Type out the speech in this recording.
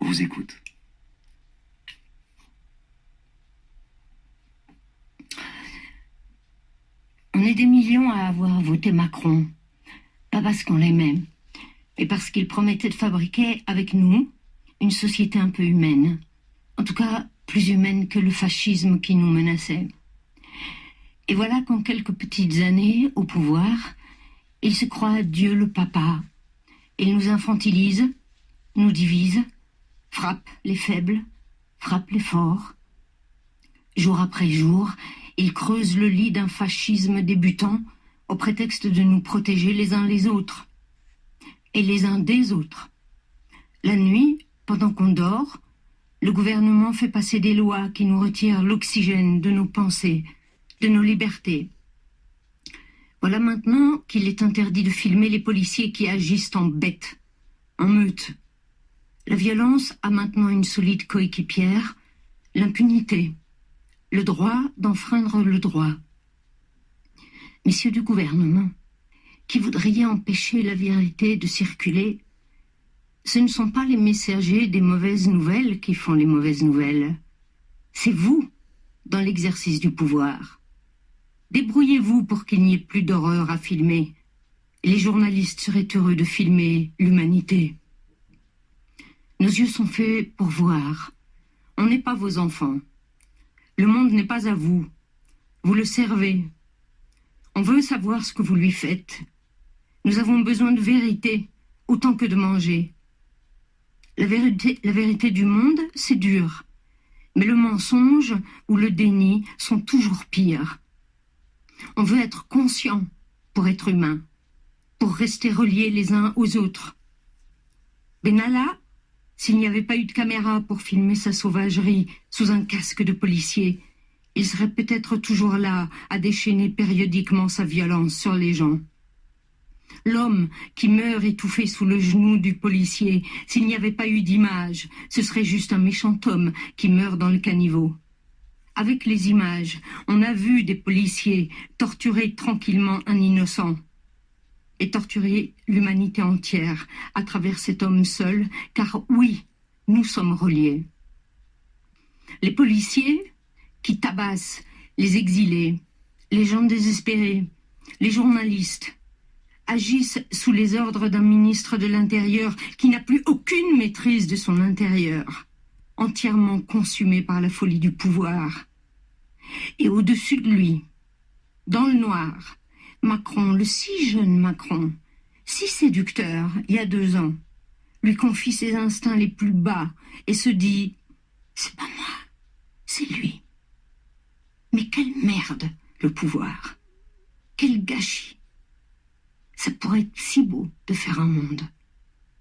vous écoute. On est des millions à avoir voté Macron. Pas parce qu'on l'aimait, mais parce qu'il promettait de fabriquer avec nous une société un peu humaine. En tout cas, plus humaine que le fascisme qui nous menaçait. Et voilà qu'en quelques petites années au pouvoir, il se croit Dieu le papa. Il nous infantilise, nous divise, frappe les faibles, frappe les forts. Jour après jour, il creuse le lit d'un fascisme débutant au prétexte de nous protéger les uns les autres et les uns des autres. La nuit, pendant qu'on dort, le gouvernement fait passer des lois qui nous retirent l'oxygène de nos pensées, de nos libertés. Voilà maintenant qu'il est interdit de filmer les policiers qui agissent en bêtes, en meute. La violence a maintenant une solide coéquipière, l'impunité, le droit d'enfreindre le droit. Messieurs du gouvernement, qui voudriez empêcher la vérité de circuler, ce ne sont pas les messagers des mauvaises nouvelles qui font les mauvaises nouvelles. C'est vous, dans l'exercice du pouvoir. Débrouillez-vous pour qu'il n'y ait plus d'horreur à filmer. Les journalistes seraient heureux de filmer l'humanité. Nos yeux sont faits pour voir. On n'est pas vos enfants. Le monde n'est pas à vous. Vous le servez. On veut savoir ce que vous lui faites. Nous avons besoin de vérité, autant que de manger. La vérité du monde, c'est dur. Mais le mensonge ou le déni sont toujours pires. On veut être conscient pour être humain, pour rester reliés les uns aux autres. Benalla, s'il n'y avait pas eu de caméra pour filmer sa sauvagerie sous un casque de policier, il serait peut-être toujours là à déchaîner périodiquement sa violence sur les gens. L'homme qui meurt étouffé sous le genou du policier, s'il n'y avait pas eu d'image, ce serait juste un méchant homme qui meurt dans le caniveau. Avec les images, on a vu des policiers torturer tranquillement un innocent et torturer l'humanité entière à travers cet homme seul, car oui, nous sommes reliés. Les policiers qui tabassent les exilés, les gens désespérés, les journalistes, agissent sous les ordres d'un ministre de l'Intérieur qui n'a plus aucune maîtrise de son intérieur, entièrement consumé par la folie du pouvoir. Et au-dessus de lui, dans le noir, Macron, le si jeune Macron, si séducteur il y a 2 ans, lui confie ses instincts les plus bas et se dit « C'est pas moi, c'est lui ». Mais quelle merde, le pouvoir. Quel gâchis. Ça pourrait être si beau de faire un monde.